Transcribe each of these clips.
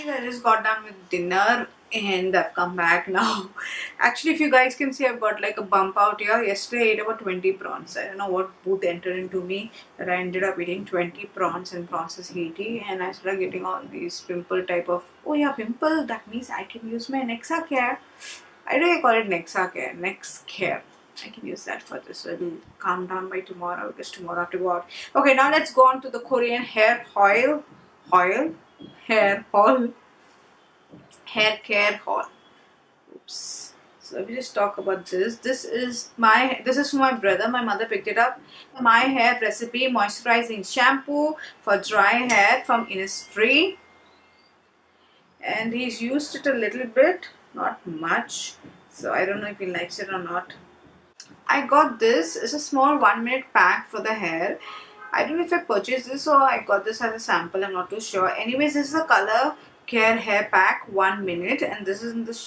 guys, I just got done with dinner and I've come back now. Actually, if you guys can see, I've got like a bump out here. Yesterday I ate about 20 prawns. I don't know what boot entered into me that I ended up eating 20 prawns, and prawns is heaty, and I started getting all these pimple type of, oh yeah, pimple, that means I can use my Nexa care. I do call it Nexa care, Next care. I can use that for this, so it'll calm down by tomorrow because tomorrow I have to go out. Okay, now let's go on to the Korean hair haul. Hair haul. Hair care haul. Oops. So let me just talk about this. This is for my brother. My mother picked it up. My hair recipe moisturizing shampoo for dry hair from Innisfree. And he's used it a little bit, not much. So I don't know if he likes it or not. I got this. It's a small 1-minute pack for the hair. I don't know if I purchased this or I got this as a sample. I'm not too sure. Anyways, this is a color care hair pack, 1 minute, and this is in the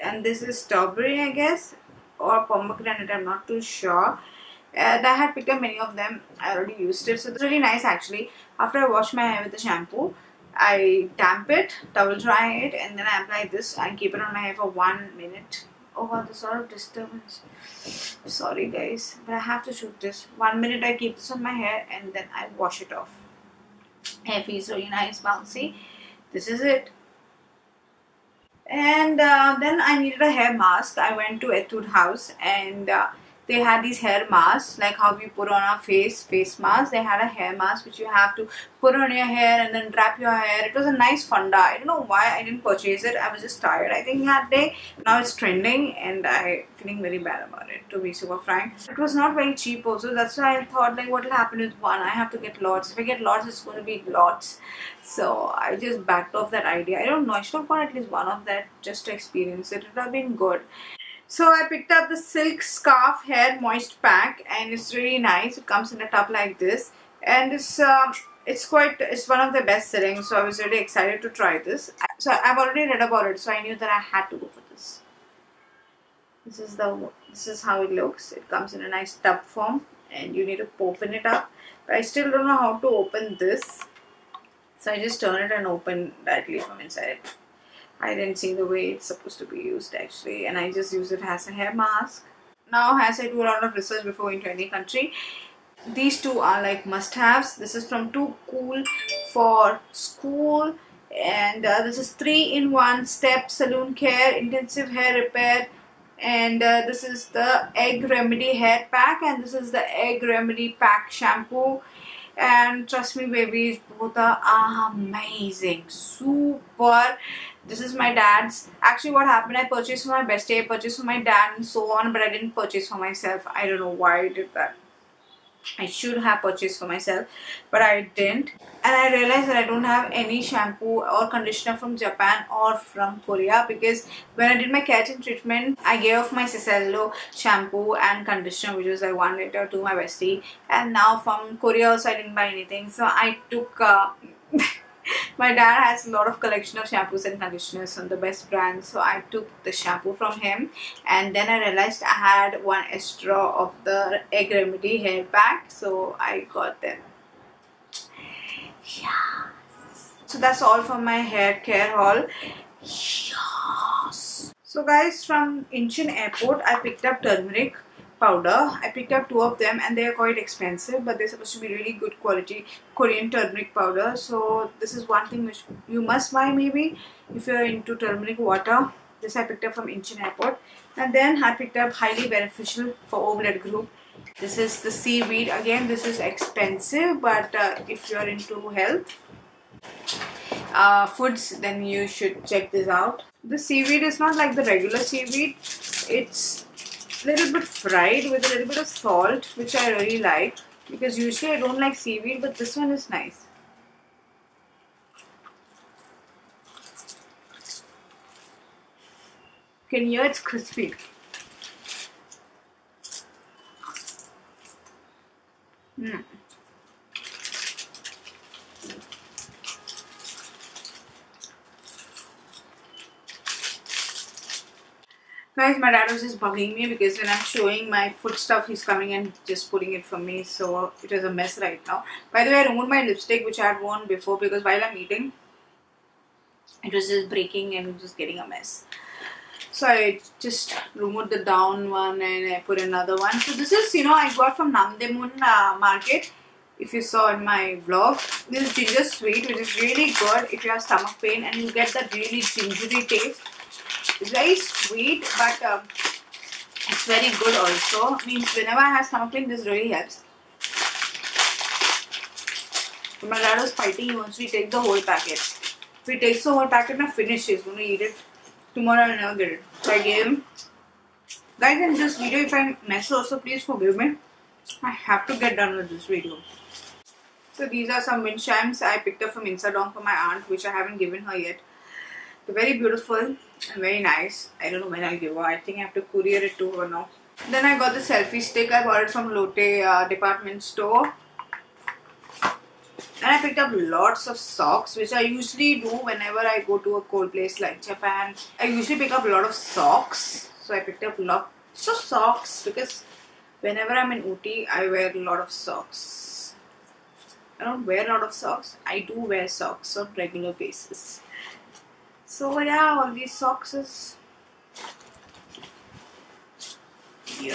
and this is strawberry, I guess, or pomegranate. I'm not too sure. And I had picked up many of them. I already used it, so it's really nice actually. After I wash my hair with the shampoo, I damp it, towel dry it, and then I apply this and keep it on my hair for 1 minute. Oh wow, there's a lot of disturbance. Sorry guys, but I have to shoot this. 1 minute I keep this on my hair and then I wash it off. Hair feels really nice, bouncy. This is it. And then I needed a hair mask. I went to Etude House and they had these hair masks, like how we put on our face mask. They had a hair mask which you have to put on your hair and then wrap your hair. It was a nice funda. I don't know why I didn't purchase it. I was just tired, I think, that day. Now it's trending and I'm feeling very bad about it, to be super frank. It was not very cheap also. That's why I thought, like, what will happen with one? I have to get lots. If I get lots, it's going to be lots. So I just backed off that idea. I don't know. I should have got at least one of that just to experience it. It would have been good. So I picked up the Silk Scarf Hair Moist Pack and it's really nice. It comes in a tub like this, and it's one of the best selling. So I was really excited to try this. So I've already read about it, so I knew that I had to go for this. This is how it looks. It comes in a nice tub form, and you need to open it up. But I still don't know how to open this, so I just turn it and open directly from inside. I didn't see the way it's supposed to be used actually, and I just use it as a hair mask. Now, as I do a lot of research before going to any country, these two are like must-haves. This is from Too Cool for School, and this is 3-in-1 step salon care, intensive hair repair, and this is the Egg Remedy hair pack, and this is the Egg Remedy pack shampoo. And trust me babies, both are amazing, super. This is my dad's. Actually what happened, I purchased for my bestie, I purchased for my dad and so on, but I didn't purchase for myself. I don't know why I did that. I should have purchased for myself, but I didn't. And I realized that I don't have any shampoo or conditioner from Japan or from Korea, because when I did my keratin treatment, I gave off my Cicello shampoo and conditioner, which was like 1 liter, to my bestie. And now from Korea also I didn't buy anything. So I took... my dad has a lot of collection of shampoos and conditioners from the best brands, so I took the shampoo from him, and then I realized I had one extra of the Egg Remedy hair pack, so I got them. Yes. So that's all for my hair care haul. Yes. So guys, from Incheon Airport I picked up turmeric powder. I picked up 2 of them and they are quite expensive, but they're supposed to be really good quality Korean turmeric powder. So this is one thing which you must buy maybe if you're into turmeric water. This I picked up from Incheon Airport. And then I picked up highly beneficial for O blood group. This is the seaweed. Again, this is expensive, but if you're into health foods, then you should check this out. The seaweed is not like the regular seaweed. It's little bit fried with a little bit of salt, which I really like, because usually I don't like seaweed, but this one is nice. You can hear it's crispy. Guys, my dad was just bugging me because when I'm showing my food stuff, he's coming and just pulling it from me. So it was a mess right now. By the way, I removed my lipstick which I had worn before because while I'm eating, It was just breaking and just getting a mess. So I just removed the down one and I put another one. So this is, I got from Namdemun market. If you saw in my vlog, this is ginger sweet, which is really good if you have stomach pain, and you get that really gingery taste. It's very sweet, but it's very good also. Means whenever I have stomach pain, this really helps. When my dad was fighting, he wants to take the whole packet. If he takes the whole packet, now finish, he's going to eat it. Tomorrow I'll never get it. So I gave him. Guys, in this video, if I mess also, please forgive me. I have to get done with this video. So these are some wind chimes I picked up from Insadong for my aunt, which I haven't given her yet. They're very beautiful and very nice. I don't know when I'll give her. I think I have to courier it to her now. Then I got the selfie stick. I bought it from Lotte department store. And I picked up lots of socks, which I usually do whenever I go to a cold place like Japan. I usually pick up a lot of socks. So I picked up lots of socks because whenever I'm in Ooty, I wear a lot of socks. I don't wear a lot of socks. I do wear socks on regular basis. So yeah, all these socks is... yeah.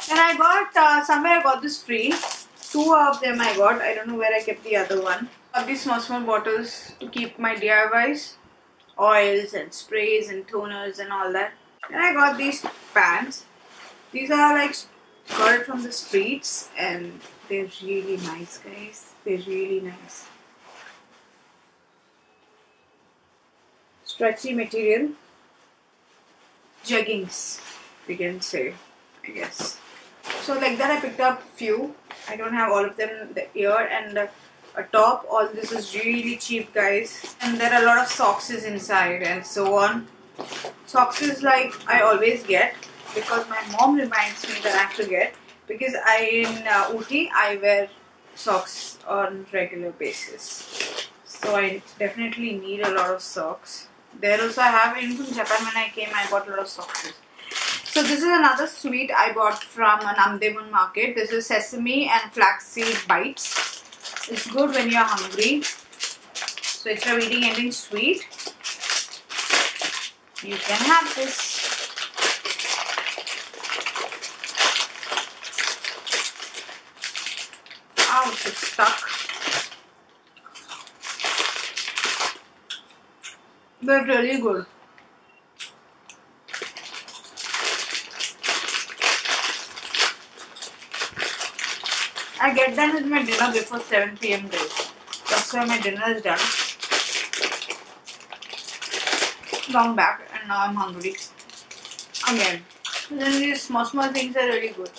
And I got, somewhere I got this free. 2 of them I got. I don't know where I kept the other one. I got these small bottles to keep my DIYs. Oils and sprays and toners and all that. And I got these pants. These are like got it from the streets and they're really nice, guys. They're really nice. Stretchy material. Jeggings, we can say, I guess. So like that I picked up few. I don't have all of them here, and a top. All this is really cheap, guys. And there are a lot of socks inside and so on. Socks is like I always get because my mom reminds me that I have to get, because in Ooty I wear socks on regular basis. So I definitely need a lot of socks. There also I have, in Japan when I came I bought a lot of socks. So this is another sweet I bought from Namdemun market. This is sesame and flaxseed bites. It's good when you are hungry. So instead of eating anything sweet, you can have this. Ouch, it's stuck. They're really good. I get done with my dinner before 7 PM guys. That's why my dinner is done. Long back and now I'm hungry. Again. Then these small things are really good.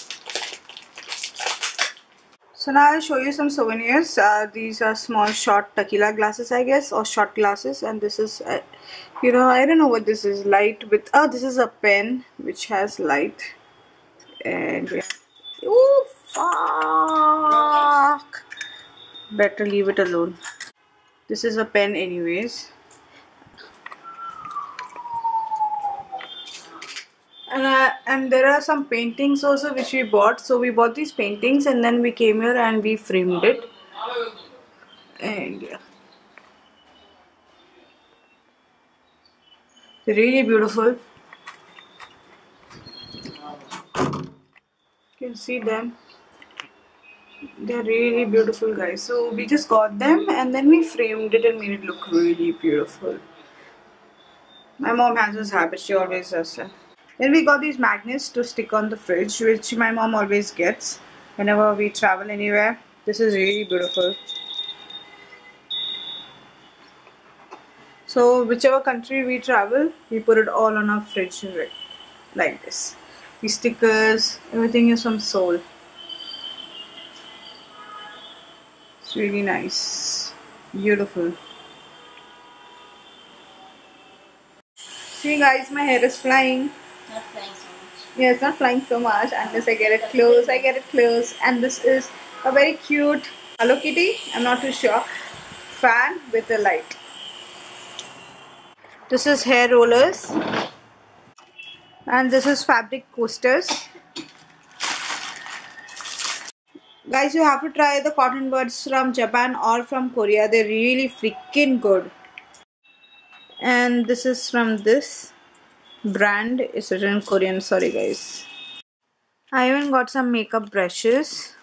So now I'll show you some souvenirs. These are small short tequila glasses, I guess, or shot glasses. And this is, I don't know what this is. Light with, this is a pen which has light. And yeah. Oh, fuck. Better leave it alone. This is a pen anyways. And there are some paintings also which we bought. So we bought these paintings and then we came here and we framed it. And yeah. Really beautiful. You can see them. They're really beautiful, guys. So we just got them and then we framed it and made it look really beautiful. My mom has this habit, she always does that. Then we got these magnets to stick on the fridge, which my mom always gets whenever we travel anywhere. This is really beautiful. So whichever country we travel, we put it all on our fridge like this. These stickers, everything is from Seoul. It's really nice. Beautiful. See guys, my hair is flying. Not flying so much. Yeah, it's not flying so much unless I get it close. I get it close. And this is a very cute Hello Kitty, I'm not too sure, fan with a light. This is hair rollers. And this is fabric coasters. Guys, you have to try the cotton buds from Japan or from Korea. They're really freaking good. And this is from this brand. It's written in Korean. Sorry, guys. I even got some makeup brushes.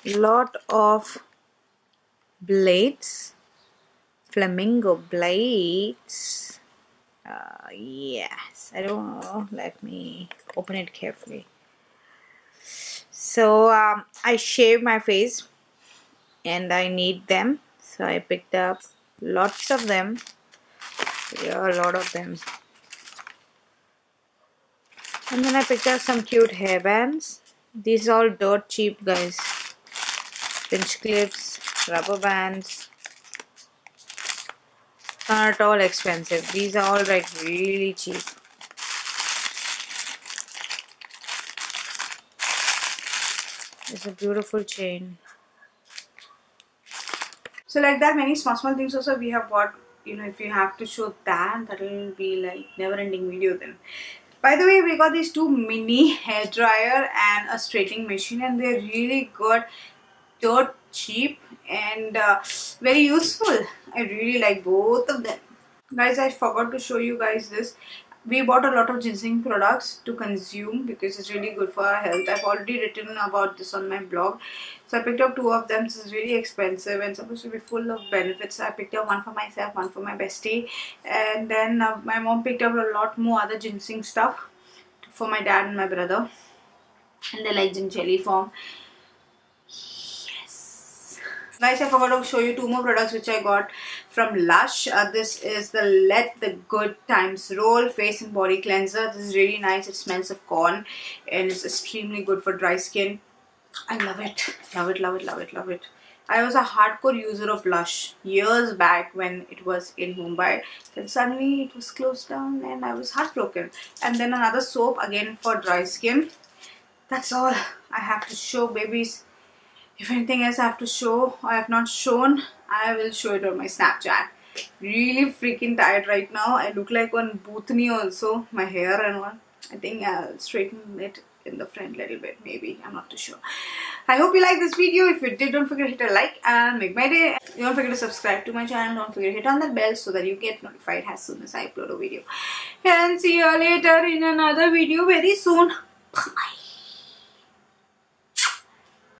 Lot of blades. Flamingo blades. Yes. I don't know. Let me open it carefully. So, I shave my face and I need them. So, I picked up lots of them. Yeah, a lot of them. And then I picked up some cute hairbands. These are all dirt cheap, guys. Pinch clips, rubber bands. Not at all expensive. These are all like really cheap. It's a beautiful chain. So like that, many small things also we have bought. You know, if you have to show that, that will be like never-ending video then. By the way, we got these two mini hair dryer and a straightening machine, and they're really good, dirt cheap, and very useful. I really like both of them. Guys, I forgot to show you guys this. We bought a lot of ginseng products to consume because it's really good for our health. I've already written about this on my blog. So I picked up two of them. This is really expensive and supposed to be full of benefits. I picked up one for myself, one for my bestie. And then my mom picked up a lot more other ginseng stuff for my dad and my brother. And they like in jelly form. Guys, I forgot to show you two more products which I got from Lush. This is the Let the Good Times Roll Face and Body Cleanser. This is really nice. It smells of corn and it's extremely good for dry skin. I love it. Love it, love it, love it, love it. I was a hardcore user of Lush years back when it was in Mumbai. Then suddenly it was closed down and I was heartbroken. And then another soap again for dry skin. That's all I have to show, babies. If anything else I have to show or I have not shown, I will show it on my Snapchat. Really freaking tired right now. I look like one boothni also. My hair and all. I think I'll straighten it in the front a little bit. Maybe. I'm not too sure. I hope you like this video. If you did, don't forget to hit a like and make my day. Don't forget to subscribe to my channel. Don't forget to hit on that bell so that you get notified as soon as I upload a video. And see you later in another video very soon. Bye.